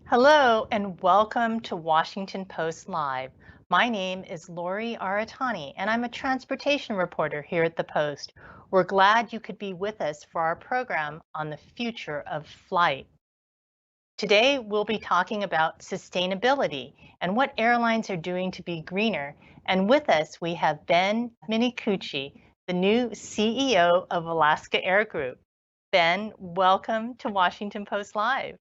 Hello and welcome to Washington Post Live. My name is Lori Aratani and I'm a transportation reporter here at the Post. We're glad you could be with us for our program on the future of flight. Today we'll be talking about sustainability and what airlines are doing to be greener. And with us we have Ben Minicucci, the new CEO of Alaska Air Group. Ben, welcome to Washington Post Live.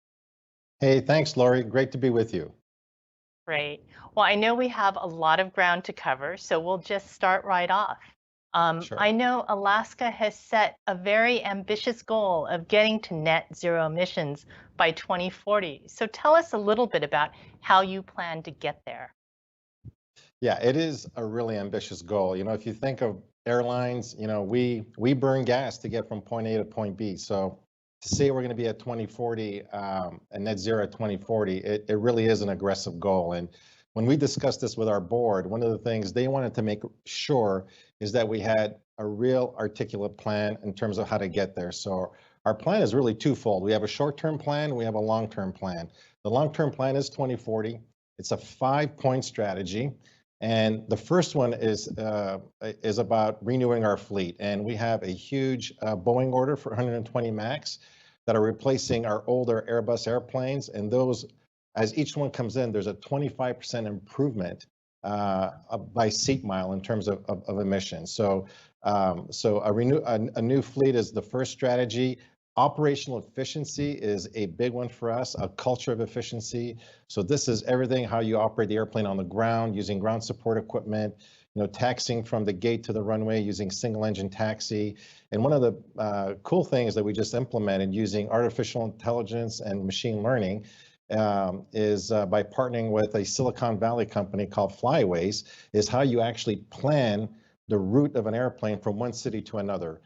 Hey, thanks, Lori. Great to be with you. Great. Well, I know we have a lot of ground to cover, so we'll just start right off. Sure. I know Alaska has set a very ambitious goal of getting to net zero emissions by 2040. So tell us a little bit about how you plan to get there. Yeah, it is a really ambitious goal. If you think of airlines, we burn gas to get from point A to point B. So to say we're going to be at 2040 and net zero at 2040, it really is an aggressive goal. And when we discussed this with our board, one of the things they wanted to make sure is that we had a real articulate plan in terms of how to get there. So our plan is really twofold. We have a short-term plan, we have a long-term plan. The long-term plan is 2040. It's a 5-point strategy. And the first one is about renewing our fleet. And we have a huge Boeing order for 120 MAX that are replacing our older Airbus airplanes. And those, as each one comes in, there's a 25% improvement by seat mile in terms of emissions. So a new fleet is the first strategy. Operational efficiency is a big one for us, a culture of efficiency. So this is everything, how you operate the airplane on the ground, using ground support equipment, taxiing from the gate to the runway using single engine taxi. And one of the cool things that we just implemented using artificial intelligence and machine learning is by partnering with a Silicon Valley company called Flyways, is how you actually plan the route of an airplane from one city to another.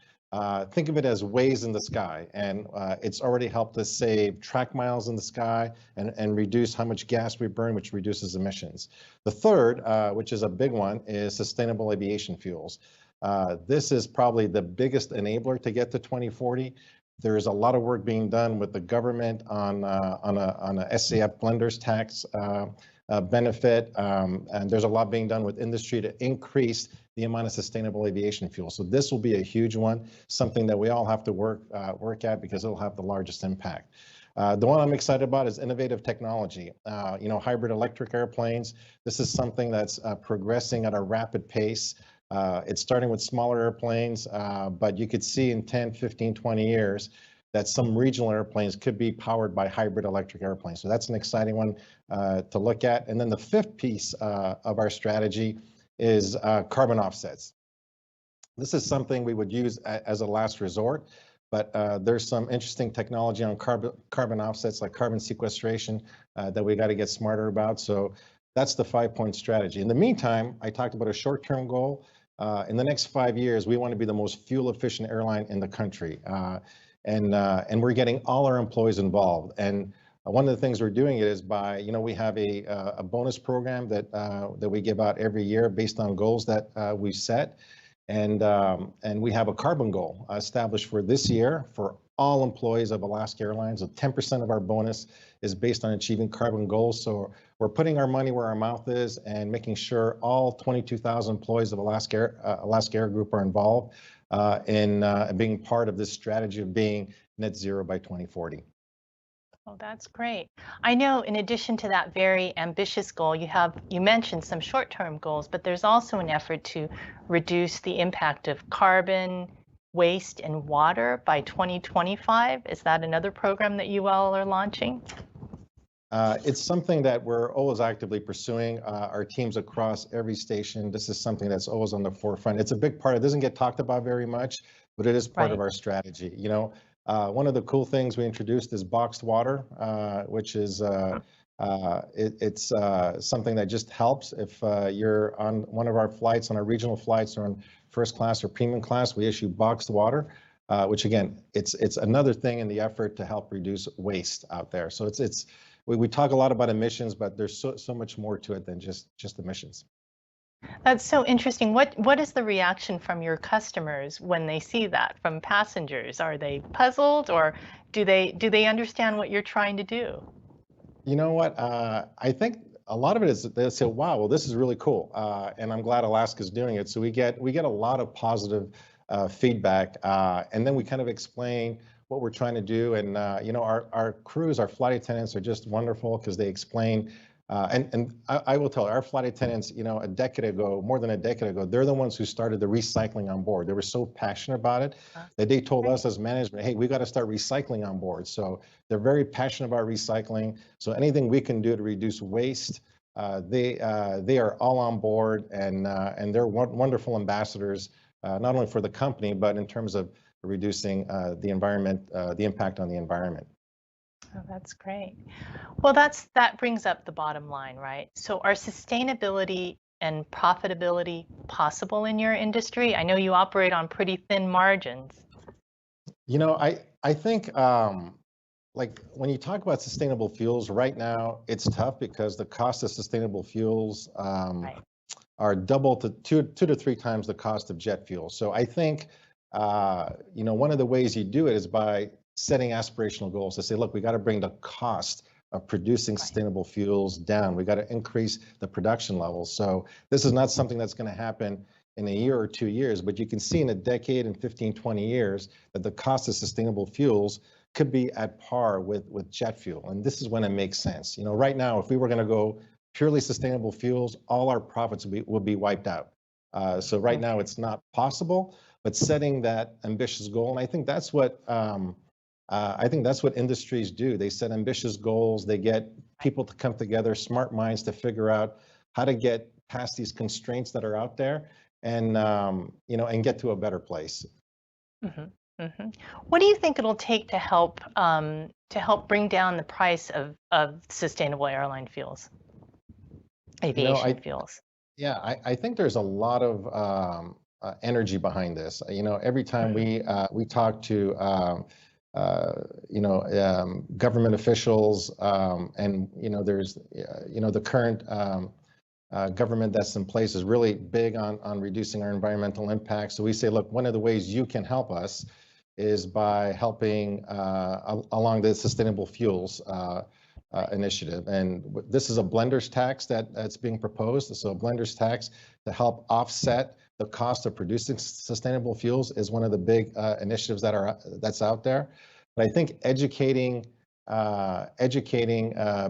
Think of it as Waze in the sky, and it's already helped us save track miles in the sky and reduce how much gas we burn, which reduces emissions. The third, which is a big one, is sustainable aviation fuels. This is probably the biggest enabler to get to 2040. There is a lot of work being done with the government on a SAF blenders tax benefit, and there's a lot being done with industry to increase the amount of sustainable aviation fuel. So this will be a huge one, something that we all have to work at because it'll have the largest impact. The one I'm excited about is innovative technology. Hybrid electric airplanes. This is something that's progressing at a rapid pace. It's starting with smaller airplanes, but you could see in 10, 15, 20 years that some regional airplanes could be powered by hybrid electric airplanes. So that's an exciting one to look at. And then the fifth piece of our strategy is carbon offsets. This is something we would use as a last resort, but there's some interesting technology on carbon offsets like carbon sequestration that we got to get smarter about. So that's the 5-point strategy. In the meantime, I talked about a short-term goal. In the next 5 years, we want to be the most fuel-efficient airline in the country. And we're getting all our employees involved. And one of the things we're doing is by, we have a bonus program that we give out every year based on goals that we set. And we have a carbon goal established for this year for all employees of Alaska Airlines. So 10% of our bonus is based on achieving carbon goals. So we're putting our money where our mouth is and making sure all 22,000 employees of Alaska Air Group are involved in being part of this strategy of being net zero by 2040. Oh, that's great. I know in addition to that very ambitious goal, you mentioned some short-term goals, but there's also an effort to reduce the impact of carbon, waste, and water by 2025. Is that another program that you all are launching? It's something that we're always actively pursuing. Our teams across every station, this is something that's always on the forefront. It's a big part. It doesn't get talked about very much, but it is part of our strategy. One of the cool things we introduced is boxed water, which is it's something that just helps if you're on one of our flights, on our regional flights, or on first class or premium class. We issue boxed water, which again, it's another thing in the effort to help reduce waste out there. So we talk a lot about emissions, but there's so much more to it than just emissions. That's so interesting. What is the reaction from your customers when they see that from passengers? Are they puzzled, or do they understand what you're trying to do? You know what? I think a lot of it is they say, "Wow, well, this is really cool," and I'm glad Alaska's doing it. So we get a lot of positive feedback, and then we kind of explain what we're trying to do. And our crews, our flight attendants are just wonderful because they explain. And I will tell you, our flight attendants, more than a decade ago, they're the ones who started the recycling on board. They were so passionate about it that they told us as management, hey, we got to start recycling on board. So they're very passionate about recycling. So anything we can do to reduce waste, they are all on board, and they're wonderful ambassadors, not only for the company, but in terms of reducing the environment, the impact on the environment. Oh, that's great. Well, that brings up the bottom line, right? So are sustainability and profitability possible in your industry? I know you operate on pretty thin margins. I think like when you talk about sustainable fuels right now, it's tough because the cost of sustainable fuels are double to two to three times the cost of jet fuel. So I think one of the ways you do it is by setting aspirational goals to say, look, we got to bring the cost of producing sustainable fuels down. We got to increase the production levels. So this is not something that's going to happen in a year or 2 years, but you can see in a decade and 15, 20 years that the cost of sustainable fuels could be at par with jet fuel. And this is when it makes sense. Right now, if we were going to go purely sustainable fuels, all our profits will be wiped out. So right now it's not possible, but setting that ambitious goal, and I think that's what industries do. They set ambitious goals. They get people to come together, smart minds to figure out how to get past these constraints that are out there, and get to a better place. What do you think it'll take to help bring down the price of sustainable airline fuels, aviation fuels? Yeah, I think there's a lot of energy behind this. Every time we talk to government officials, and there's the current government that's in place is really big on reducing our environmental impact. So we say, look, one of the ways you can help us is by helping along the sustainable fuels initiative. And this is a blender's tax that's being proposed. So a blender's tax to help offset the cost of producing sustainable fuels is one of the big initiatives that's out there. But I think educating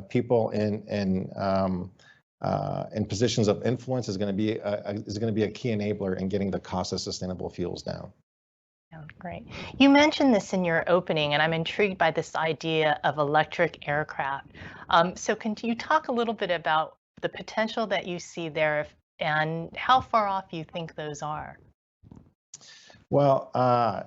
people in positions of influence is going to be a key enabler in getting the cost of sustainable fuels down. Oh, great. You mentioned this in your opening, and I'm intrigued by this idea of electric aircraft. So can you talk a little bit about the potential that you see there and how far off you think those are? Well, I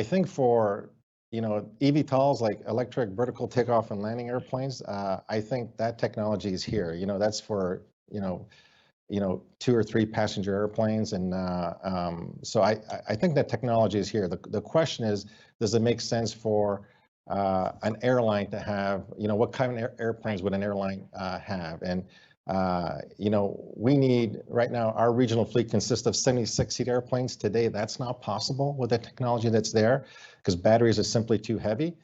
think for eVTOLs, like electric vertical takeoff and landing airplanes, I think that technology is here. That's for 2 or 3 passenger airplanes, and so I think that technology is here. The question is, does it make sense for an airline to have? What kind of airplanes would an airline have? And We need right now, our regional fleet consists of 76-seat airplanes. Today, that's not possible with the technology that's there because batteries are simply too heavy.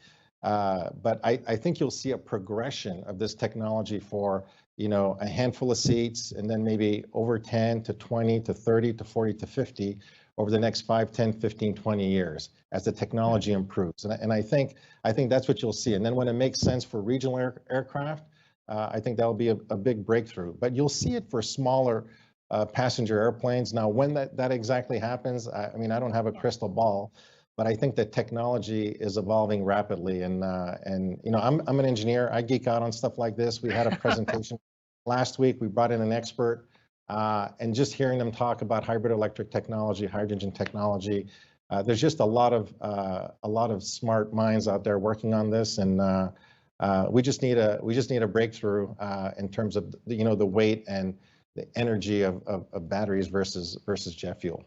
But I think you'll see a progression of this technology for, a handful of seats and then maybe over 10 to 20 to 30 to 40 to 50 over the next 5, 10, 15, 20 years as the technology improves. And I think that's what you'll see. And then when it makes sense for regional aircraft, I think that'll be a big breakthrough. But you'll see it for smaller passenger airplanes. Now, when that exactly happens, I don't have a crystal ball, but I think that technology is evolving rapidly. And I'm an engineer. I geek out on stuff like this. We had a presentation last week. We brought in an expert, and just hearing them talk about hybrid electric technology, hydrogen technology. There's just a lot of smart minds out there working on this, and we just need a breakthrough in terms of the weight and the energy of batteries versus jet fuel.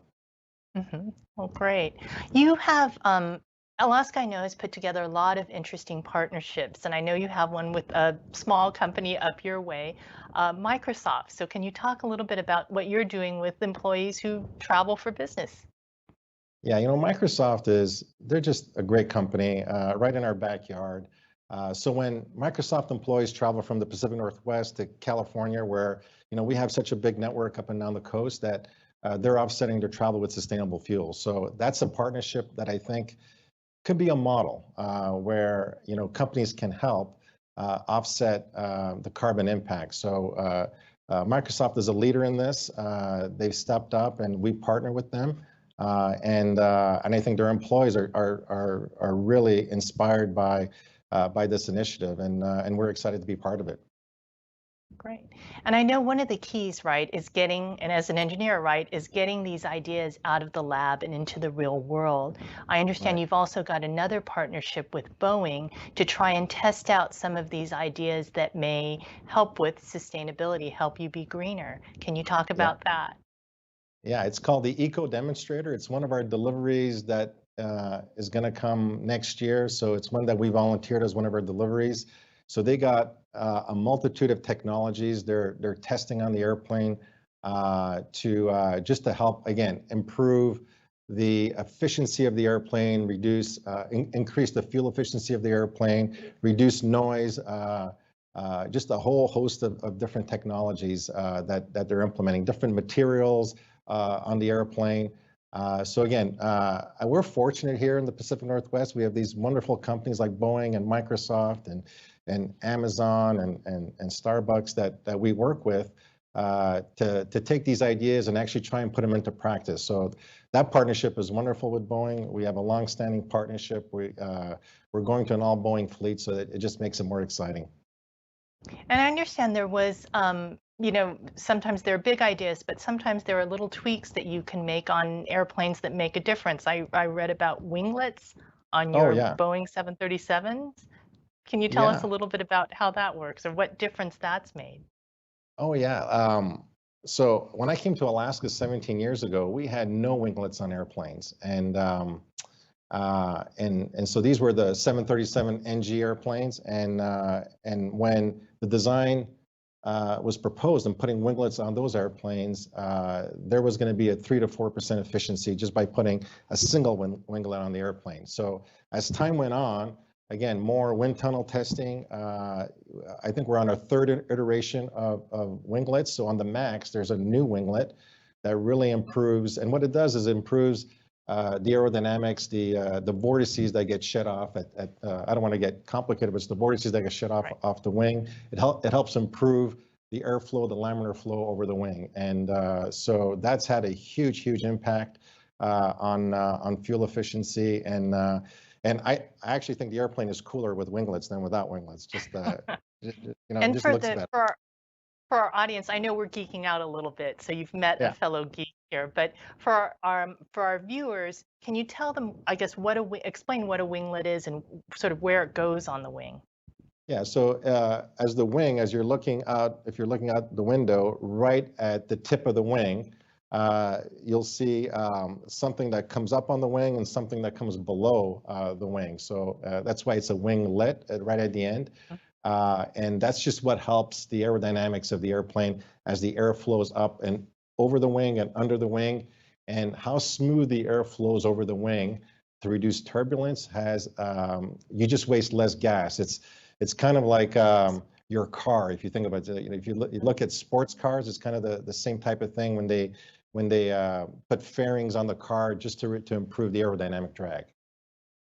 Well, great. You have Alaska, I know, has put together a lot of interesting partnerships, and I know you have one with a small company up your way, Microsoft. So can you talk a little bit about what you're doing with employees who travel for business? Yeah, Microsoft they're just a great company right in our backyard. So when Microsoft employees travel from the Pacific Northwest to California, where we have such a big network up and down the coast that they're offsetting their travel with sustainable fuels. So that's a partnership that I think could be a model where companies can help offset the carbon impact. So Microsoft is a leader in this. They've stepped up, and we partner with them. And I think their employees are really inspired by this initiative, and we're excited to be part of it. Great. And I know one of the keys, right, is getting, and as an engineer, right, is getting these ideas out of the lab and into the real world. I understand Right. you've also got another partnership with Boeing to try and test out some of these ideas that may help with sustainability, help you be greener. Can you talk Yeah. about that? Yeah, it's called the Eco Demonstrator. It's one of our deliveries that is going to come next year. So it's one that we volunteered as one of our deliveries. So they got a multitude of technologies they're testing on the airplane just to help, again, improve the efficiency of the airplane, increase the fuel efficiency of the airplane, reduce noise, just a whole host of different technologies that they're implementing, different materials on the airplane. So again, we're fortunate here in the Pacific Northwest. We have these wonderful companies like Boeing and Microsoft and Amazon and Starbucks that we work with to take these ideas and actually try and put them into practice. So that partnership is wonderful with Boeing. We have a long-standing partnership. We're going to an all Boeing fleet, so that it just makes it more exciting. And I understand there was, sometimes there are big ideas, but sometimes there are little tweaks that you can make on airplanes that make a difference. I read about winglets on Oh your yeah, Boeing 737s. Can you tell us a yeah. little bit about how that works or what difference that's made? Oh yeah. So when I came to Alaska 17 years ago, we had no winglets on airplanes, and so these were the 737 NG airplanes, and when the design was proposed and putting winglets on those airplanes, there was going to be a 3 to 4% efficiency just by putting a single winglet on the airplane. So as time went on, again, more wind tunnel testing. I think we're on our third iteration of winglets. So on the MAX, there's a new winglet that really improves, and what it does is improves the aerodynamics, the vortices that get shed off I don't want to get complicated, but it's the vortices that get shed off the wing. It helps improve the airflow, the laminar flow over the wing, and so that's had a huge impact on fuel efficiency, and I actually think the airplane is cooler with winglets than without winglets. Just it And just looks better. for our audience, I know we're geeking out a little bit, so you've met a Yeah. fellow geek here, but for our viewers, can you tell them, I guess, explain what a winglet is and sort of where it goes on the wing? Yeah, so as you're looking out, if you're looking out the window, right at the tip of the wing, you'll see something that comes up on the wing and something that comes below the wing. So that's why it's a winglet right at the end. And that's just what helps the aerodynamics of the airplane as the air flows up and over the wing and under the wing, and how smooth the air flows over the wing to reduce turbulence you just waste less gas. It's kind of like your car. If you think about it, if you look at sports cars, it's kind of the same type of thing when they put fairings on the car just to improve the aerodynamic drag.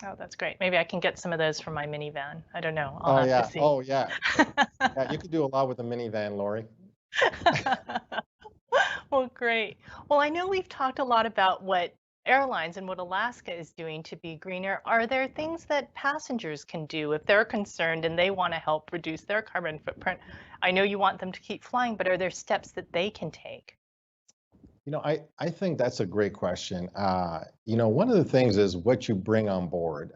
Oh, that's great. Maybe I can get some of those for my minivan. I don't know. I'll Oh have yeah. to see. Oh yeah. Yeah, you could do a lot with a minivan, Lori. Well, great. Well, I know we've talked a lot about what airlines and what Alaska is doing to be greener. Are there things that passengers can do if they're concerned and they want to help reduce their carbon footprint? I know you want them to keep flying, but are there steps that they can take? I think that's a great question. One of the things is what you bring on board.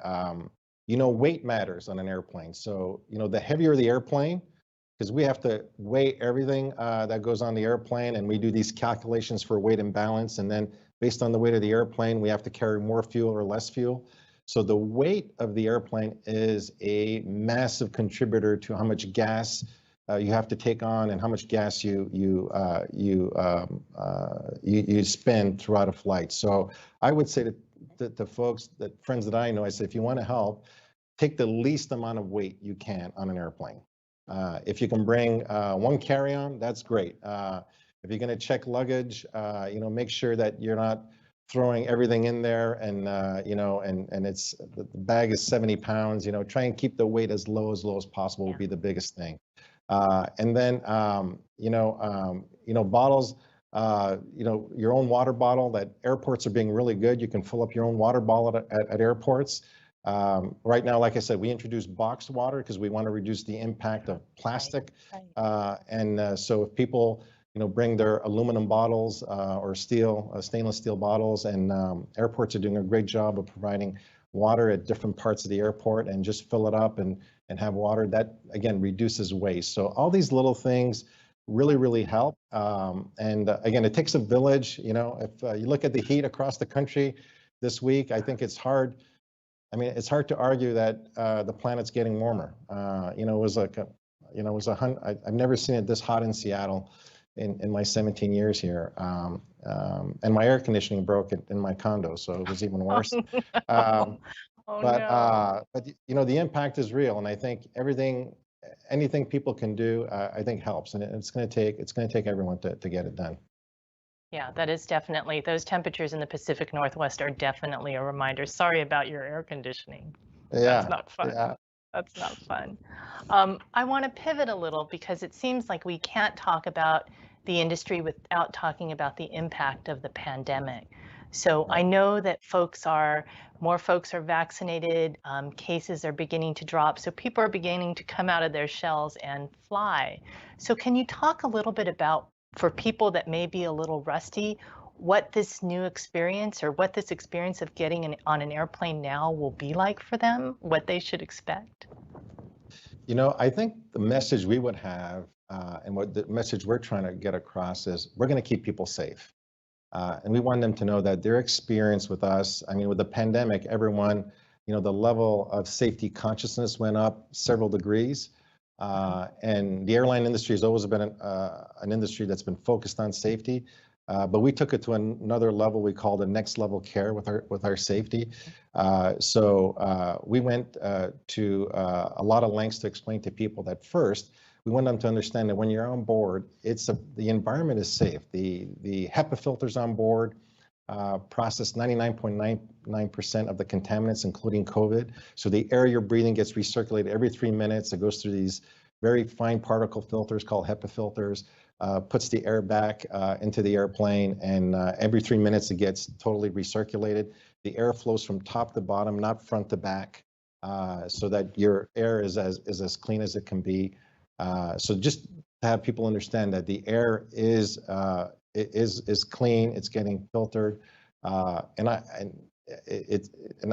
Weight matters on an airplane. So, the heavier the airplane, because we have to weigh everything that goes on the airplane, and we do these calculations for weight and balance. And then based on the weight of the airplane, we have to carry more fuel or less fuel. So the weight of the airplane is a massive contributor to how much gas you have to take on and how much gas you spend throughout a flight. So I would say that the folks, friends that I know, I say, if you want to help, take the least amount of weight you can on an airplane. If you can bring one carry-on, that's great. If you're going to check luggage, make sure that you're not throwing everything in there and it's the bag is 70 pounds. Try and keep the weight as low as possible would be the biggest thing. And then bottles. Your own water bottle. That airports are being really good. You can fill up your own water bottle at airports. Right now, like I said, we introduced boxed water because we want to reduce the impact of plastic. Right. So if people, bring their aluminum bottles or stainless steel bottles, and airports are doing a great job of providing water at different parts of the airport, and just fill it up and have water. That, again, reduces waste. So all these little things really, really help. Again, it takes a village. If you look at the heat across the country this week, I think it's hard. It's hard to argue that the planet's getting warmer. It was like I've never seen it this hot in Seattle in my 17 years here. And my air conditioning broke in my condo, so it was even worse. But the impact is real, and I think anything people can do, I think helps, and it's going to take everyone to get it done. Yeah, that is definitely, those temperatures in the Pacific Northwest are definitely a reminder. Sorry about your air conditioning. Yeah. That's not fun. Yeah. That's not fun. I want to pivot a little because it seems like we can't talk about the industry without talking about the impact of the pandemic. So I know that more folks are vaccinated, cases are beginning to drop, so people are beginning to come out of their shells and fly. So can you talk a little bit about, for people that may be a little rusty, what this new experience or what this experience of getting on an airplane now will be like for them, what they should expect? I think the message we would have and what the message we're trying to get across is we're going to keep people safe. And we want them to know that their experience with us, with the pandemic, everyone, the level of safety consciousness went up several degrees. And the airline industry has always been an industry that's been focused on safety. But we took it to another level we call the next level care with our safety. So we went to a lot of lengths to explain to people that first, we want them to understand that when you're on board, the environment is safe. The HEPA filters on board process 99.99% of the contaminants, including COVID. So the air you're breathing gets recirculated every 3 minutes. It goes through these very fine particle filters called HEPA filters, puts the air back into the airplane, and every 3 minutes it gets totally recirculated. The air flows from top to bottom, not front to back, so that your air is as clean as it can be. So just to have people understand that the air is clean, it's getting filtered, and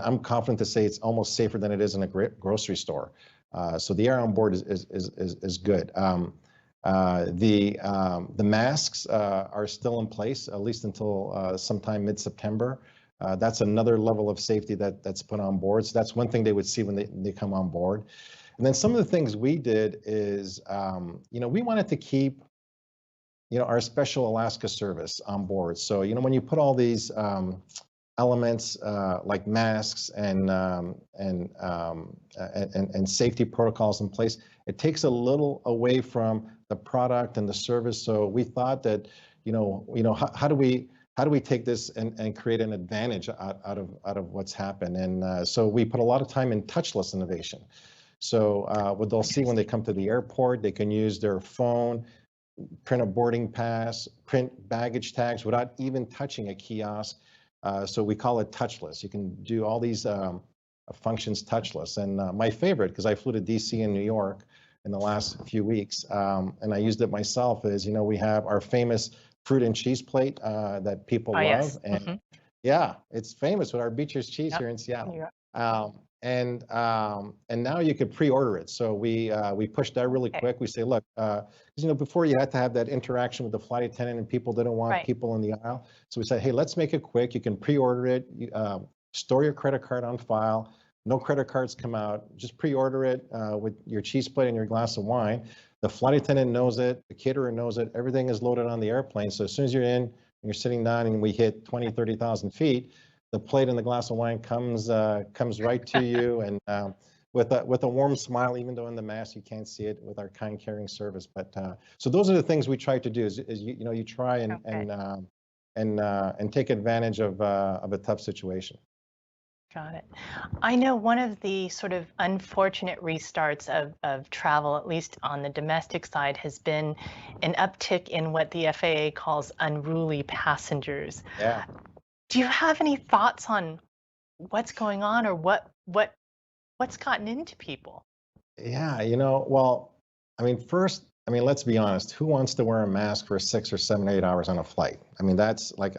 I'm confident to say it's almost safer than it is in a grocery store. So the air on board is good. The masks are still in place, at least until sometime mid-September. That's another level of safety that's put on board. So that's one thing they would see when they come on board. And then some of the things we did is, we wanted to keep, our special Alaska service on board. So, when you put all these elements like masks and safety protocols in place, it takes a little away from the product and the service. So we thought that, how do we take this and create an advantage out of what's happened? And so we put a lot of time in touchless innovation. So what they'll see when they come to the airport, they can use their phone, print a boarding pass, print baggage tags without even touching a kiosk. So we call it touchless. You can do all these functions touchless. And my favorite, because I flew to DC and New York in the last few weeks, and I used it myself, is, we have our famous fruit and cheese plate that people love. Yes. And yeah, it's famous with our Beecher's cheese here in Seattle. Yeah. And now you could pre-order it. So we pushed that really quick. We say, look, before you had to have that interaction with the flight attendant and people didn't want people in the aisle. So we said, hey, let's make it quick. You can pre-order it. Store your credit card on file. No credit cards come out. Just pre-order it with your cheese plate and your glass of wine. The flight attendant knows it. The caterer knows it. Everything is loaded on the airplane. So as soon as you're in and you're sitting down and we hit 20, 30,000 feet, the plate and the glass of wine comes right to you, and with a warm smile, even though in the mask you can't see it, with our kind, caring service. But so those are the things we try to do. Is you try and take advantage of a tough situation. Got it. I know one of the sort of unfortunate restarts of travel, at least on the domestic side, has been an uptick in what the FAA calls unruly passengers. Yeah. Do you have any thoughts on what's going on, or what's gotten into people? Yeah, well, first, let's be honest. Who wants to wear a mask for 6 or 7, 8 hours on a flight? That's like,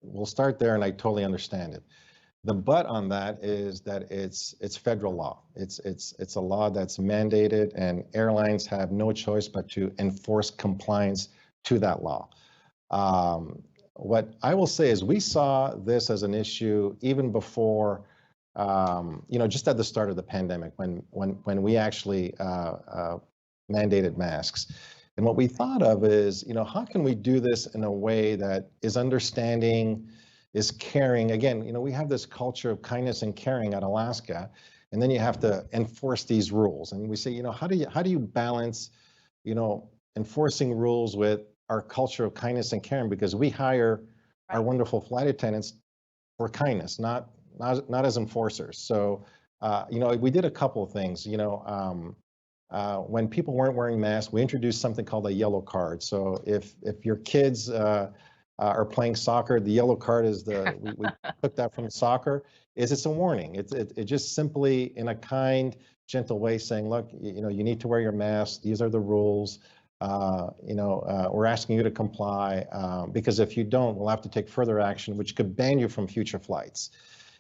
we'll start there, and I totally understand it. The but on that is that it's federal law. It's a law that's mandated, and airlines have no choice but to enforce compliance to that law. What I will say is we saw this as an issue even before, just at the start of the pandemic, when we actually mandated masks. And what we thought of is, how can we do this in a way that is understanding, is caring? Again, we have this culture of kindness and caring at Alaska, and then you have to enforce these rules. And we say, how do you balance, enforcing rules with our culture of kindness and caring? Because we hire our wonderful flight attendants for kindness, not as enforcers. So, we did a couple of things. When people weren't wearing masks, we introduced something called a yellow card. So if your kids are playing soccer, the yellow card is we took that from soccer. It's a warning. It just simply, in a kind, gentle way, saying, look, you need to wear your mask. These are the rules. We're asking you to comply, because if you don't, we'll have to take further action, which could ban you from future flights.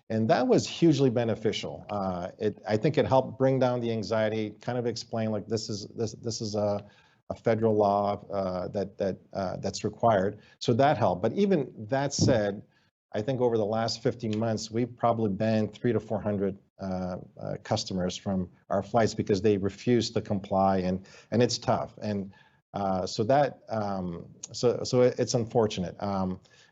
And that was hugely beneficial. I think it helped bring down the anxiety, kind of explain, like, this is a federal law that's required. So that helped. But even that said, I think over the last 15 months, we've probably banned 300 to 400 customers from our flights because they refuse to comply, and it's tough. And so it's unfortunate.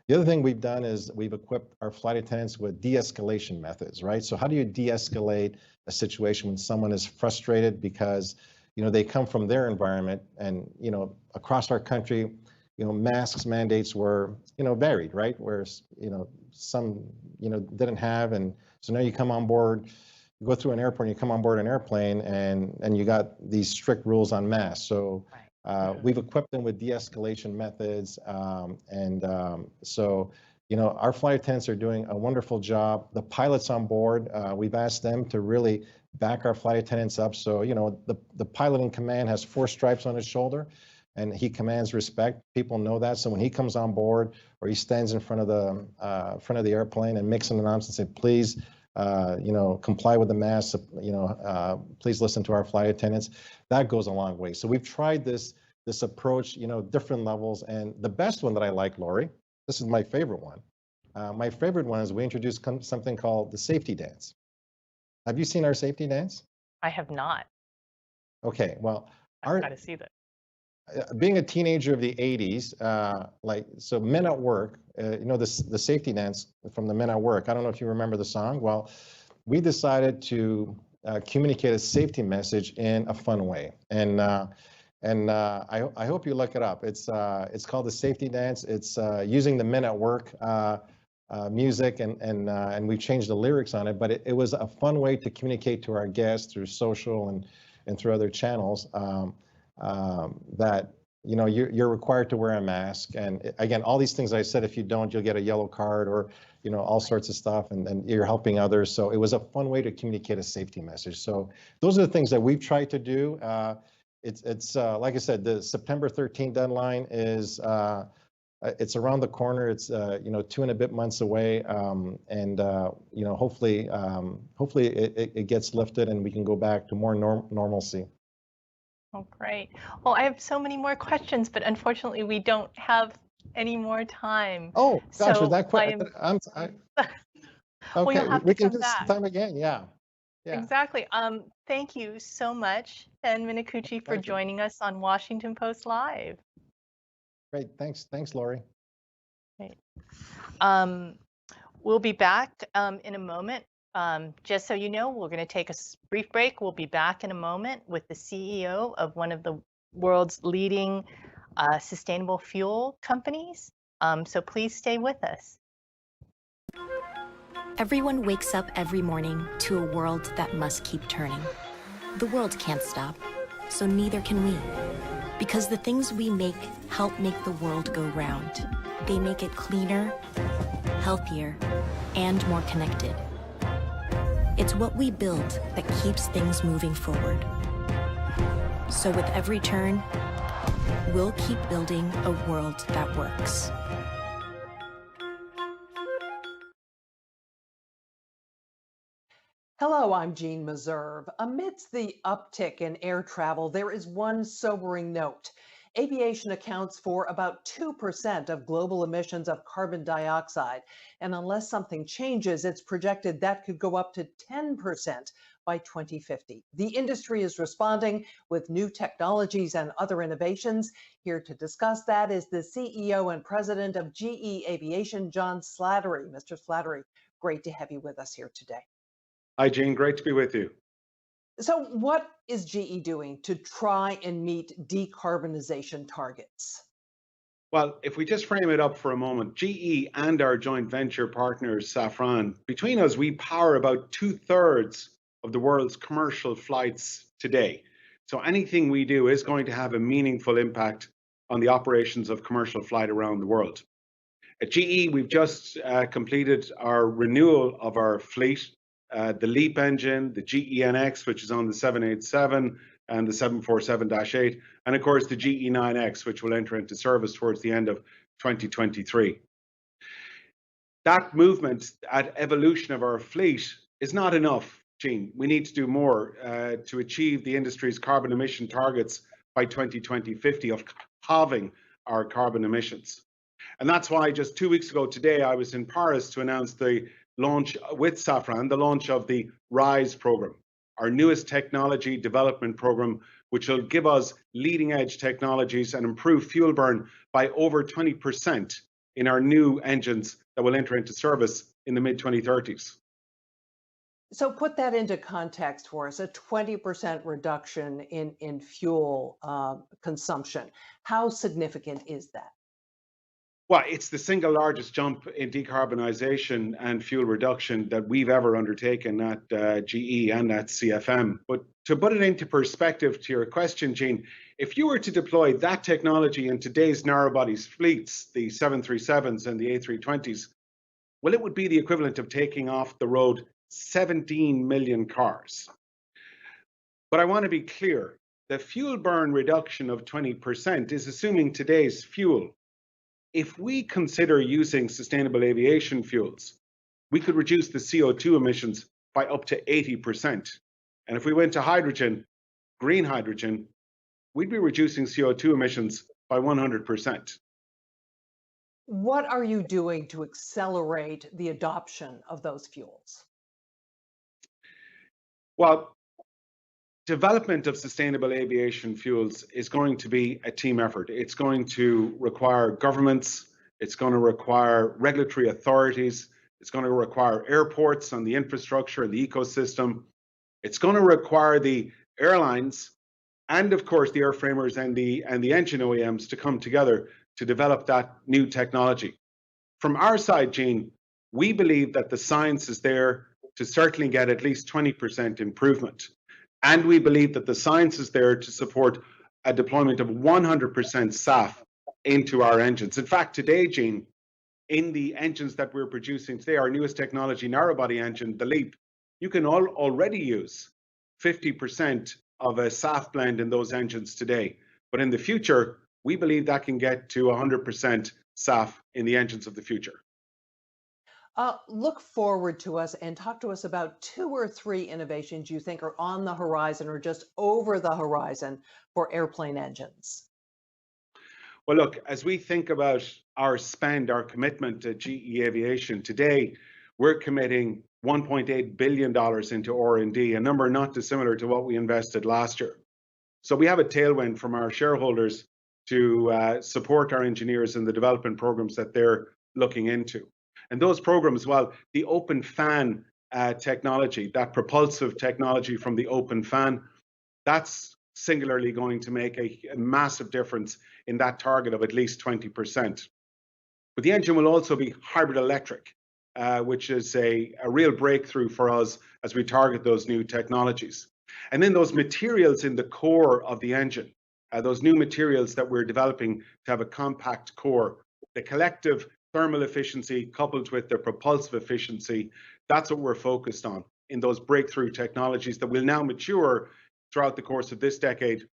The other thing we've done is we've equipped our flight attendants with de-escalation methods, right? So how do you de-escalate a situation when someone is frustrated because, they come from their environment, and, across our country, masks mandates were, varied, right? Whereas, some, didn't have. And so now you come on board, you go through an airport, and you come on board an airplane, and you got these strict rules on masks. So we've equipped them with de-escalation methods. So, our flight attendants are doing a wonderful job. The pilots on board, we've asked them to really back our flight attendants up. So, the pilot in command has 4 stripes on his shoulder, and he commands respect. People know that. So when he comes on board, or he stands in front of the airplane and makes an announcement and say, please, comply with the mask, please listen to our flight attendants, that goes a long way. So we've tried this approach, different levels. And the best one that I like, Lori, this is my favorite one. My favorite one is we introduced something called the safety dance. Have you seen our safety dance? I have not. Okay, well, I've our got to see that. being a teenager of the 80s, so Men at Work, the safety dance from the Men at Work. I don't know if you remember the song. Well, we decided to communicate a safety message in a fun way. I hope you look it up. It's called the Safety Dance. It's using the Men at Work music, and we've changed the lyrics on it. But it was a fun way to communicate to our guests through social and through other channels. That you're required to wear a mask, and again, all these things I said, if you don't, you'll get a yellow card, or all sorts of stuff, and you're helping others. So it was a fun way to communicate a safety message. So those are the things that we've tried to do. It's like I said, the September 13th deadline is it's around the corner. It's 2 and a bit months away, and hopefully it gets lifted and we can go back to more normalcy. Oh, great. Well, I have so many more questions, but unfortunately, we don't have any more time. Oh gosh, was So that quick? well, you'll Okay, have we to can come do this back. sometime again. Yeah, yeah. Exactly. Thank you so much, Ken Minicucci, for Pleasure. joining us on Washington Post Live. Great. Thanks, Lori. Right. Um, we'll be back in a moment. Just so you know, we're going to take a brief break. We'll be back in a moment with the CEO of one of the world's leading sustainable fuel companies. So please stay with us. Everyone wakes up every morning to a world that must keep turning. The world can't stop, so neither can we. Because the things we make help make the world go round. They make it cleaner, healthier, and more connected. It's what we build that keeps things moving forward. So with every turn, we'll keep building a world that works. Hello, I'm Jean Meserve. Amidst the uptick in air travel, there is one sobering note. Aviation accounts for about 2% of global emissions of carbon dioxide. And unless something changes, it's projected that could go up to 10% by 2050. The industry is responding with new technologies and other innovations. Here to discuss that is the CEO and president of GE Aviation, John Slattery. Mr. Slattery, great to have you with us here today. Hi, Jean. Great to be with you. So what is GE doing to try and meet decarbonization targets? Well, if we just frame it up for a moment, GE and our joint venture partners, Safran, between us, we power about 2/3 of the world's commercial flights today. So anything we do is going to have a meaningful impact on the operations of commercial flight around the world. At GE, we've just completed our renewal of our fleet. The LEAP engine, the GEnx, which is on the 787 and the 747-8, and of course the GE9X, which will enter into service towards the end of 2023. That movement, that evolution of our fleet is not enough, Gene. We need to do more to achieve the industry's carbon emission targets by 2050 of halving our carbon emissions. And that's why just 2 weeks ago today, I was in Paris to announce the launch with Safran, the launch of the RISE program, our newest technology development program, which will give us leading edge technologies and improve fuel burn by over 20% in our new engines that will enter into service in the mid-2030s. So put that into context for us, a 20% reduction in fuel consumption. How significant is that? Well, it's the single largest jump in decarbonisation and fuel reduction that we've ever undertaken at GE and at CFM. But to put it into perspective to your question, Gene, if you were to deploy that technology in today's narrow-body fleets, the 737s and the A320s, well, it would be the equivalent of taking off the road 17 million cars. But I want to be clear, the fuel burn reduction of 20% is assuming today's fuel. If we consider using sustainable aviation fuels, we could reduce the CO2 emissions by up to 80%. And if we went to hydrogen, green hydrogen, we'd be reducing CO2 emissions by 100%. What are you doing to accelerate the adoption of those fuels? Well, development of sustainable aviation fuels is going to be a team effort. It's going to require governments, it's going to require regulatory authorities, it's going to require airports and the infrastructure and the ecosystem. It's going to require the airlines and, of course, the airframers and the engine OEMs to come together to develop that new technology. From our side, Gene, we believe that the science is there to certainly get at least 20% improvement. And we believe that the science is there to support a deployment of 100% SAF into our engines. In fact, today, Gene, in the engines that we're producing today, our newest technology narrow-body engine, the LEAP, you can already use 50% of a SAF blend in those engines today. But in the future, we believe that can get to 100% SAF in the engines of the future. Look forward to us and talk to us about 2 or 3 innovations you think are on the horizon or just over the horizon for airplane engines. Well, look, as we think about our spend, our commitment to GE Aviation today, we're committing $1.8 billion into R&D, a number not dissimilar to what we invested last year. So we have a tailwind from our shareholders to support our engineers in the development programs that they're looking into. And those programs, well, the open fan technology, that propulsive technology from the open fan, that's singularly going to make a massive difference in that target of at least 20%. But the engine will also be hybrid electric, which is a real breakthrough for us as we target those new technologies. And then those materials in the core of the engine, those new materials that we're developing to have a compact core, the collective thermal efficiency coupled with the propulsive efficiency, that's what we're focused on in those breakthrough technologies that will now mature throughout the course of this decade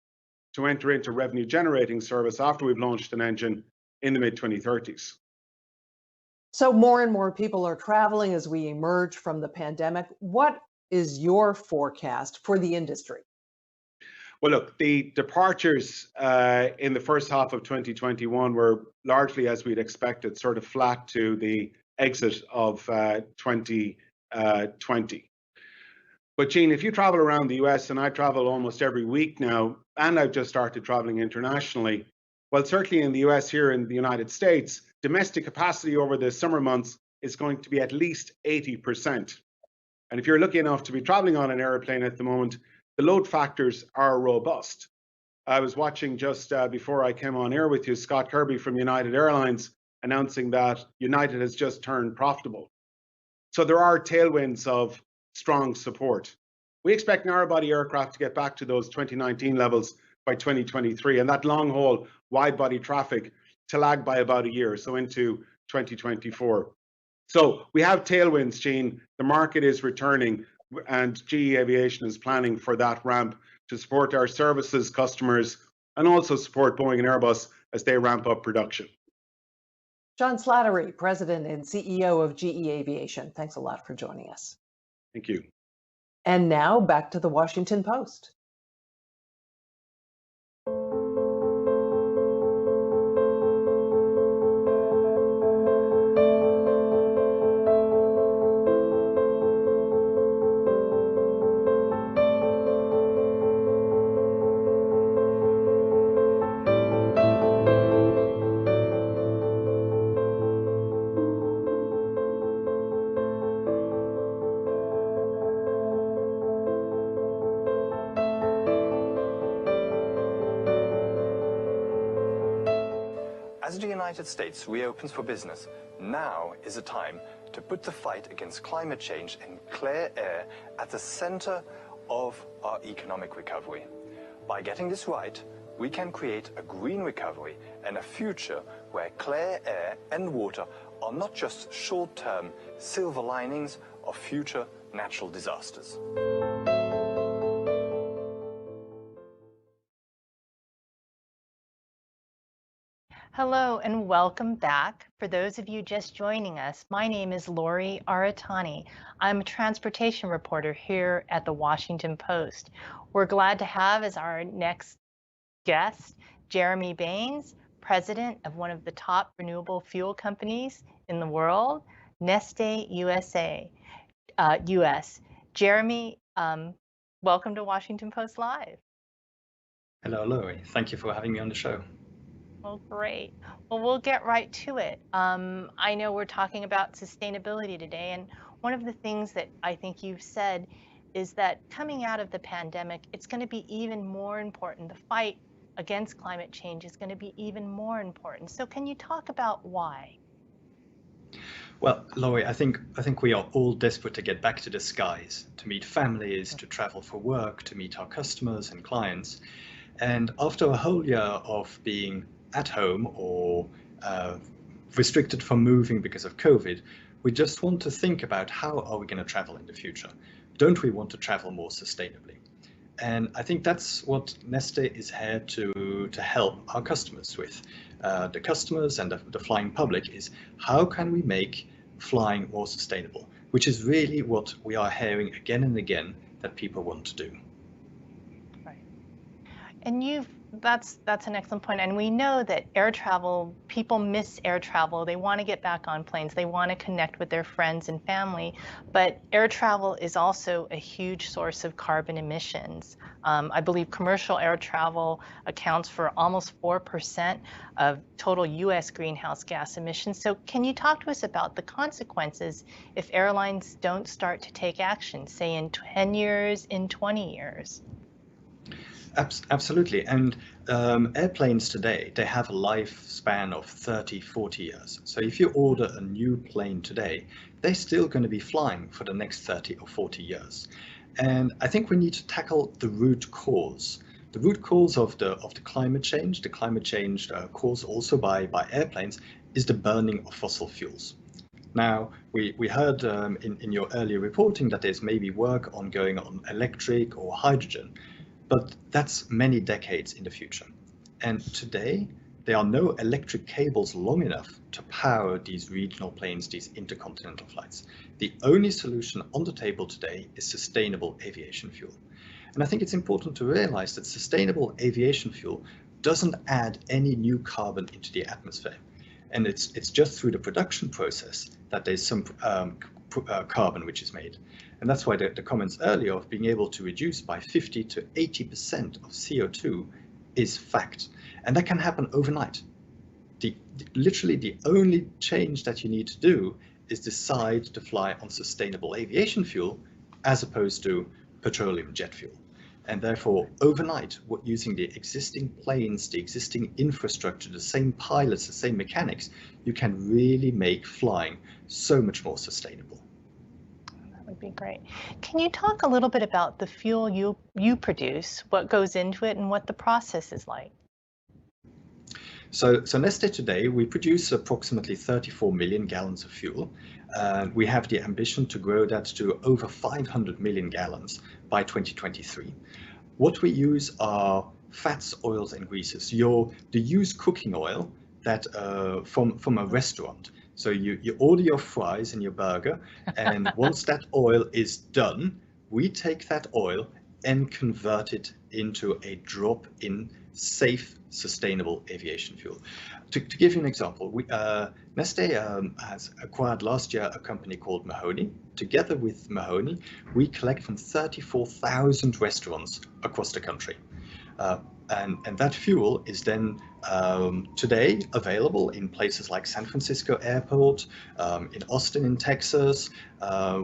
to enter into revenue generating service after we've launched an engine in the mid-2030s. So more and more people are traveling as we emerge from the pandemic. What is your forecast for the industry? Well, look, the departures in the first half of 2021 were largely as we'd expected, sort of flat to the exit of 2020. But Gene, if you travel around the US, and I travel almost every week now, and I've just started traveling internationally, well, certainly in the US here in the United States, domestic capacity over the summer months is going to be at least 80%. And if you're lucky enough to be traveling on an airplane at the moment, the load factors are robust. I was watching just before I came on air with you, Scott Kirby from United Airlines announcing that United has just turned profitable. So there are tailwinds of strong support. We expect narrow-body aircraft to get back to those 2019 levels by 2023, and that long-haul wide-body traffic to lag by about a year, so into 2024. So we have tailwinds, Gene. The market is returning, and GE Aviation is planning for that ramp to support our services customers and also support Boeing and Airbus as they ramp up production. John Slattery, President and CEO of GE Aviation. Thanks a lot for joining us. Thank you. And now back to the Washington Post. As the United States reopens for business, now is a time to put the fight against climate change and clear air at the center of our economic recovery. By getting this right, we can create a green recovery and a future where clear air and water are not just short-term silver linings of future natural disasters. Hello and welcome back. For those of you just joining us, my name is Lori Aratani. I'm a transportation reporter here at the Washington Post. We're glad to have as our next guest, Jeremy Baines, president of one of the top renewable fuel companies in the world, Neste USA, US. Jeremy, Welcome to Washington Post Live. Hello, Laurie. Thank you for having me on the show. Well, great. Well, we'll get right to it. I know we're talking about sustainability today, and one of the things that I think you've said is that coming out of the pandemic, it's going to be even more important. The fight against climate change is going to be even more important. So can you talk about why? Well, Laurie, I think we are all desperate to get back to the skies, to meet families, to travel for work, to meet our customers and clients. And after a whole year of being at home or restricted from moving because of COVID, we just want to think about how are we going to travel in the future? Don't we want to travel more sustainably? And I think that's what Neste is here to help our customers with. The customers and the flying public is how can we make flying more sustainable, which is really what we are hearing again and again that people want to do. Right. And that's an excellent point. And we know that air travel, people miss air travel. They want to get back on planes. They want to connect with their friends and family. But air travel is also a huge source of carbon emissions. I believe commercial air travel accounts for almost 4% of total US greenhouse gas emissions. So can you talk to us about the consequences if airlines don't start to take action, say in 10 years, in 20 years? Absolutely. And airplanes today, they have a lifespan of 30, 40 years. So if you order a new plane today, they're still going to be flying for the next 30 or 40 years. And I think we need to tackle the root cause. The root cause of the climate change, caused also by airplanes, is the burning of fossil fuels. Now, we heard in your earlier reporting that there's maybe work ongoing on electric or hydrogen. But that's many decades in the future. And today, there are no electric cables long enough to power these regional planes, these intercontinental flights. The only solution on the table today is sustainable aviation fuel. And I think it's important to realize that sustainable aviation fuel doesn't add any new carbon into the atmosphere. And it's just through the production process that there's some carbon which is made. And that's why the comments earlier of being able to reduce by 50 to 80% of CO2 is fact. And that can happen overnight. Literally the only change that you need to do is decide to fly on sustainable aviation fuel as opposed to petroleum jet fuel. And therefore, overnight, using the existing planes, the existing infrastructure, the same pilots, the same mechanics, you can really make flying so much more sustainable. That would be great. Can you talk a little bit about the fuel you produce, what goes into it, and what the process is like? So Neste today, we produce approximately 34 million gallons of fuel. We have the ambition to grow that to over 500 million gallons by 2023. What we use are fats, oils, and greases. The used cooking oil that from a restaurant. So you order your fries and your burger, and once that oil is done, we take that oil and convert it into a drop-in safe, sustainable aviation fuel. To give you an example, Neste has acquired last year a company called Mahoney. Together with Mahoney, we collect from 34,000 restaurants across the country. And that fuel is then today available in places like San Francisco Airport, in Austin in Texas.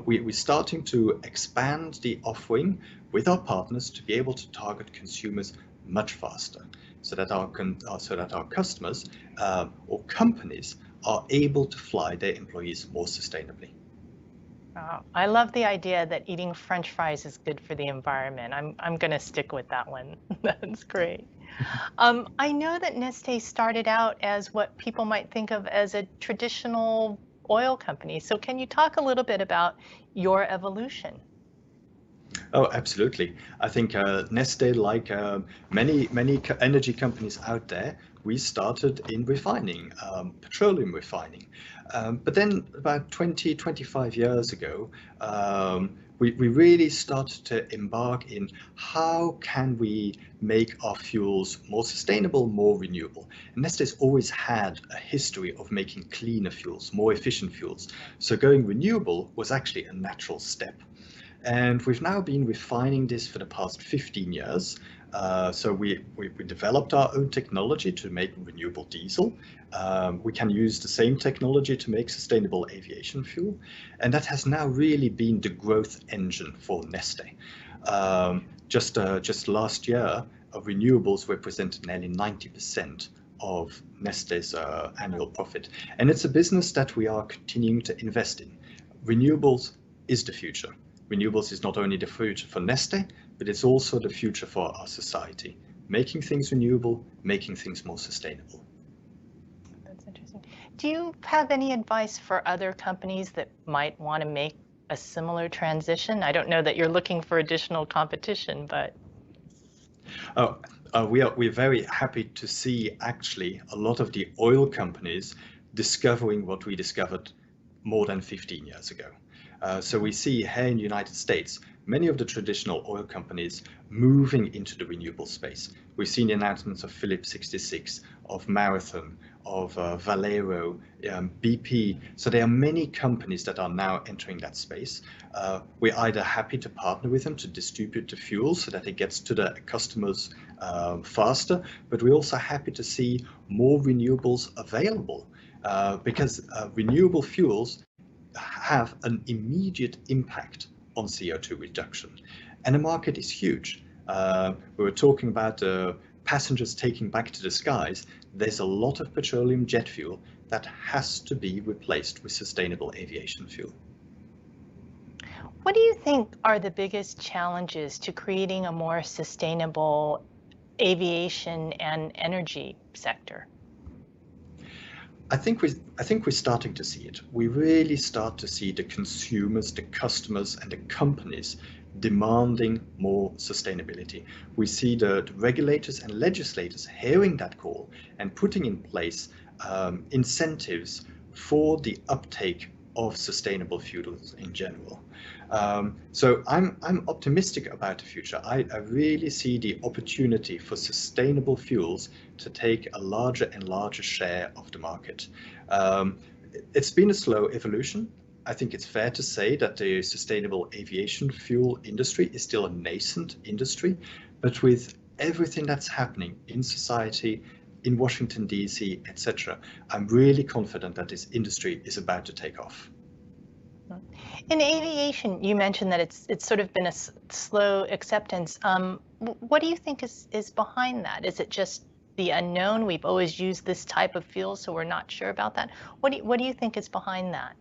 We're starting to expand the offering with our partners to be able to target consumers much faster, so that our customers or companies are able to fly their employees more sustainably. I love the idea that eating French fries is good for the environment. I'm going to stick with that one. That's great. I know that Neste started out as what people might think of as a traditional oil company. So can you talk a little bit about your evolution? Oh, absolutely. I think Neste, like many energy companies out there, we started in refining, petroleum refining. But then about 20, 25 years ago, we really started to embark in how can we make our fuels more sustainable, more renewable. And Neste's always had a history of making cleaner fuels, more efficient fuels. So going renewable was actually a natural step. And we've now been refining this for the past 15 years. So we developed our own technology to make renewable diesel. We can use the same technology to make sustainable aviation fuel. And that has now really been the growth engine for Neste. Just last year, renewables represented nearly 90% of Neste's annual profit. And it's a business that we are continuing to invest in. Renewables is the future. Renewables is not only the future for Neste, but it's also the future for our society. Making things renewable, making things more sustainable. That's interesting. Do you have any advice for other companies that might want to make a similar transition? I don't know that you're looking for additional competition, but... We're very happy to see actually a lot of the oil companies discovering what we discovered more than 15 years ago. So we see here in the United States, many of the traditional oil companies moving into the renewable space. We've seen the announcements of Phillips 66, of Marathon, of Valero, BP. So there are many companies that are now entering that space. We're either happy to partner with them to distribute the fuel so that it gets to the customers faster, but we're also happy to see more renewables available because renewable fuels have an immediate impact on CO2 reduction. And the market is huge. We were talking about passengers taking back to the skies. There's a lot of petroleum jet fuel that has to be replaced with sustainable aviation fuel. What do you think are the biggest challenges to creating a more sustainable aviation and energy sector? I think we're starting to see it. We really start to see the consumers, the customers, and the companies demanding more sustainability. We see the regulators and legislators hearing that call and putting in place incentives for the uptake of sustainable fuels in general. So I'm optimistic about the future. I really see the opportunity for sustainable fuels to take a larger and larger share of the market. It's been a slow evolution. I think it's fair to say that the sustainable aviation fuel industry is still a nascent industry, but with everything that's happening in society, in Washington, D.C., etc., I'm really confident that this industry is about to take off. In aviation, you mentioned that it's sort of been a slow acceptance. What do you think is behind that? Is it just the unknown? We've always used this type of fuel, so we're not sure about that. What do you think is behind that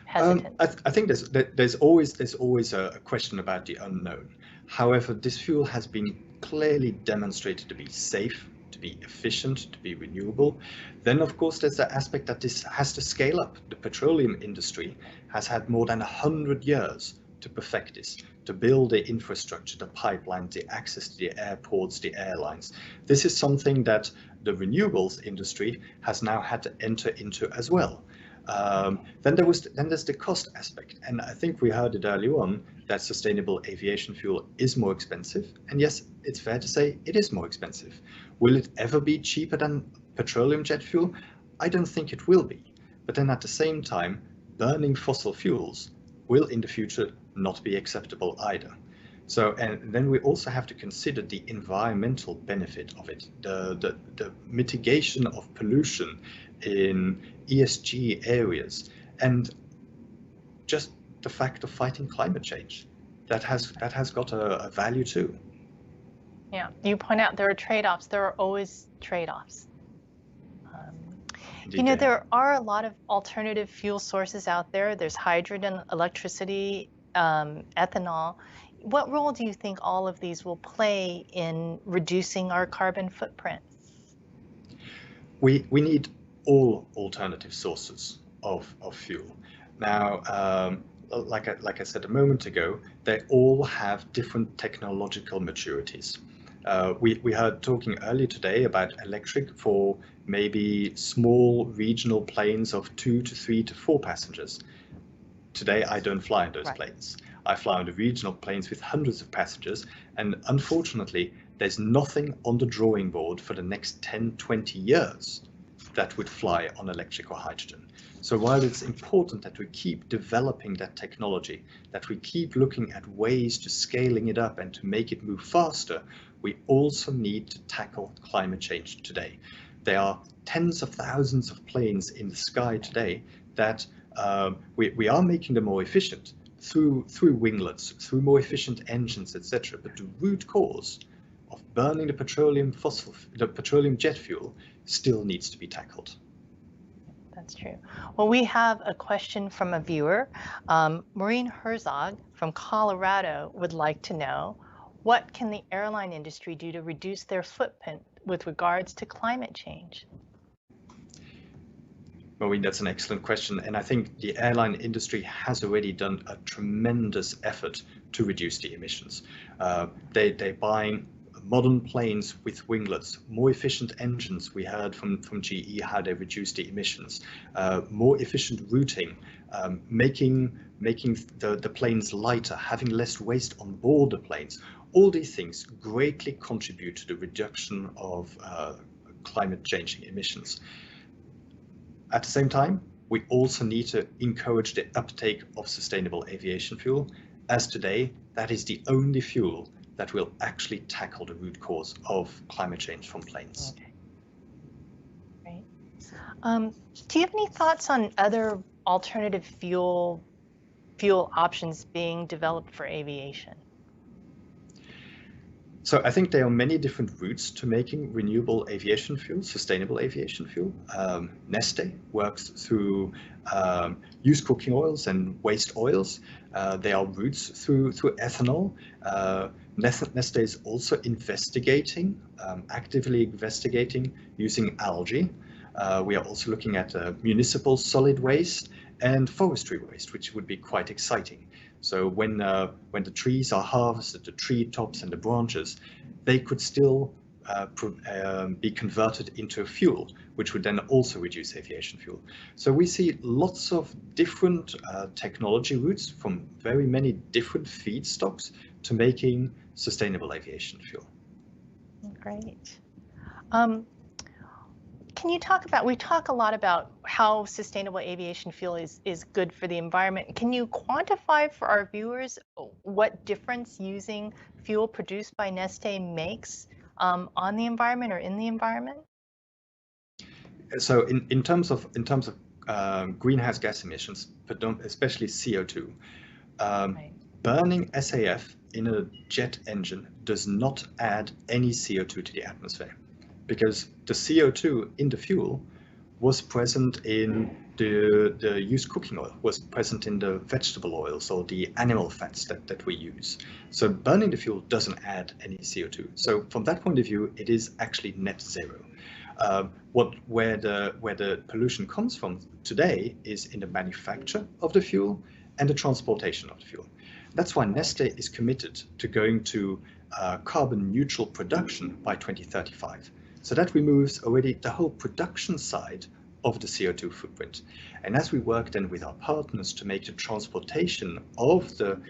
hesitance? I think there's always a question about the unknown. However, this fuel has been clearly demonstrated to be safe, to be efficient, to be renewable. Then, of course, there's the aspect that this has to scale up. The petroleum industry has had more than 100 years to perfect this, to build the infrastructure, the pipelines, the access to the airports, the airlines. This is something that the renewables industry has now had to enter into as well. Then there's the cost aspect, and I think we heard it earlier on that sustainable aviation fuel is more expensive, and yes, it's fair to say it is more expensive. Will it ever be cheaper than petroleum jet fuel? I don't think it will be, but then at the same time, burning fossil fuels will in the future not be acceptable either. So, and then we also have to consider the environmental benefit of it, the mitigation of pollution in ESG areas, and just the fact of fighting climate change. That has got a value too. Yeah, you point out there are trade-offs. There are always trade-offs. You know, there are a lot of alternative fuel sources out there. There's hydrogen, electricity, ethanol. What role do you think all of these will play in reducing our carbon footprint? We need all alternative sources of fuel. Now, like I said a moment ago, they all have different technological maturities. We heard talking earlier today about electric for maybe small regional planes of 2 to 3 to 4 passengers. Today, I don't fly in those planes. I fly on the regional planes with hundreds of passengers, and unfortunately, there's nothing on the drawing board for the next 10, 20 years that would fly on electric or hydrogen. So while it's important that we keep developing that technology, that we keep looking at ways to scaling it up and to make it move faster, we also need to tackle climate change today. There are tens of thousands of planes in the sky today that we are making them more efficient through winglets, through more efficient engines, etc. But the root cause of burning the petroleum jet fuel still needs to be tackled. That's true. Well, we have a question from a viewer. Maureen Herzog from Colorado would like to know, what can the airline industry do to reduce their footprint with regards to climate change? Maureen, that's an excellent question. And I think the airline industry has already done a tremendous effort to reduce the emissions. They're buying modern planes with winglets, more efficient engines. We heard from GE how they reduced the emissions, more efficient routing, making the planes lighter, having less waste on board the planes. All these things greatly contribute to the reduction of climate changing emissions. At the same time, we also need to encourage the uptake of sustainable aviation fuel, as today that is the only fuel that will actually tackle the root cause of climate change from planes. Okay. Great. Do you have any thoughts on other alternative fuel options being developed for aviation? So I think there are many different routes to making renewable aviation fuel, sustainable aviation fuel. Neste works through used cooking oils and waste oils. There are routes through ethanol. Neste is also actively investigating using algae. We are also looking at municipal solid waste and forestry waste, which would be quite exciting. So when the trees are harvested, the tree tops and the branches, they could still be converted into a fuel, which would then also reduce aviation fuel. So we see lots of different technology routes from very many different feedstocks to making sustainable aviation fuel. Great. Can you talk about, we talk a lot about how sustainable aviation fuel is good for the environment. Can you quantify for our viewers what difference using fuel produced by Neste makes on the environment or in the environment? So in terms of greenhouse gas emissions, especially CO2, right. Burning SAF in a jet engine does not add any CO2 to the atmosphere, because the CO2 in the fuel was present in the used cooking oil, was present in the vegetable oils or the animal fats that we use. So burning the fuel doesn't add any CO2. So from that point of view, it is actually net zero. Where the pollution comes from today is in the manufacture of the fuel and the transportation of the fuel. That's why Neste is committed to going to carbon neutral production by 2035. So that removes already the whole production side of the CO2 footprint. And as we work then with our partners to make the transportation of the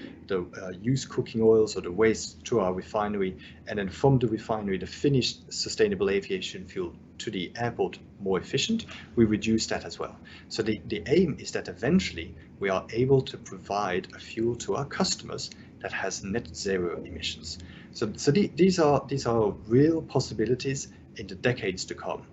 used cooking oils or the waste to our refinery, and then from the refinery, the finished sustainable aviation fuel to the airport more efficient, we reduce that as well. So the aim is that eventually we are able to provide a fuel to our customers that has net zero emissions. So these are real possibilities in the decades to come.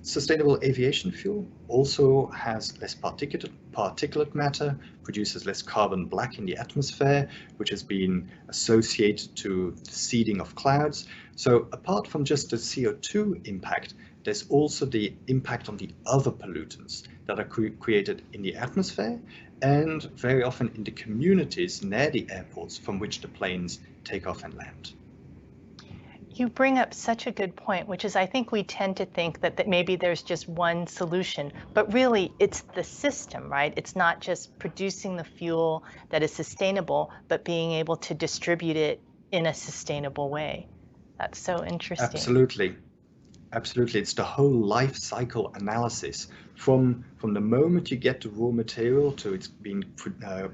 Sustainable aviation fuel also has less particulate matter, produces less carbon black in the atmosphere, which has been associated to the seeding of clouds. So apart from just the CO2 impact, there's also the impact on the other pollutants that are created in the atmosphere and very often in the communities near the airports from which the planes take off and land. You bring up such a good point, which is I think we tend to think that maybe there's just one solution, but really it's the system, right? It's not just producing the fuel that is sustainable, but being able to distribute it in a sustainable way. That's so interesting. Absolutely. Absolutely. It's the whole life cycle analysis from the moment you get the raw material to it's being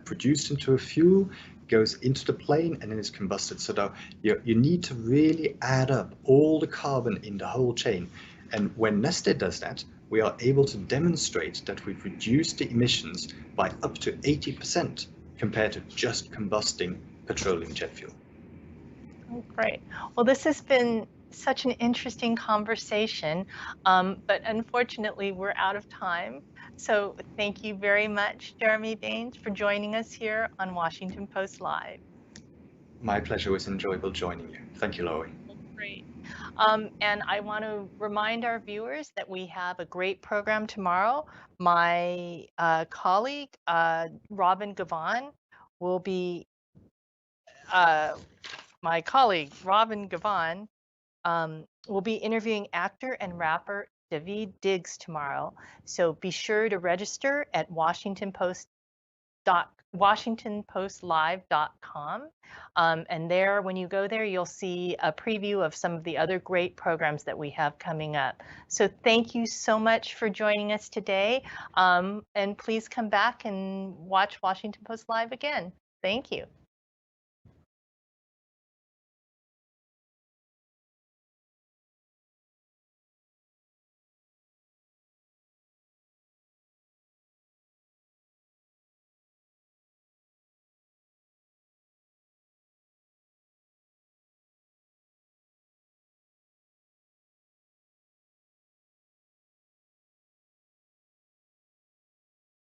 produced into a fuel, goes into the plane and then is combusted. So you need to really add up all the carbon in the whole chain And when Neste does that, we are able to demonstrate that we've reduced the emissions by up to 80% compared to just combusting petroleum jet fuel. Oh, great. Well, this has been such an interesting conversation, but unfortunately we're out of time. So thank you very much, Jeremy Baines, for joining us here on Washington Post Live. My pleasure. It was enjoyable joining you. Thank you, Laurie. Great. And I want to remind our viewers that we have a great program tomorrow. My colleague, Robin Gavon, will be interviewing actor and rapper David Diggs tomorrow. So be sure to register at washingtonpostlive.com. And there, when you go there, you'll see a preview of some of the other great programs that we have coming up. So thank you so much for joining us today. And please come back and watch Washington Post Live again. Thank you.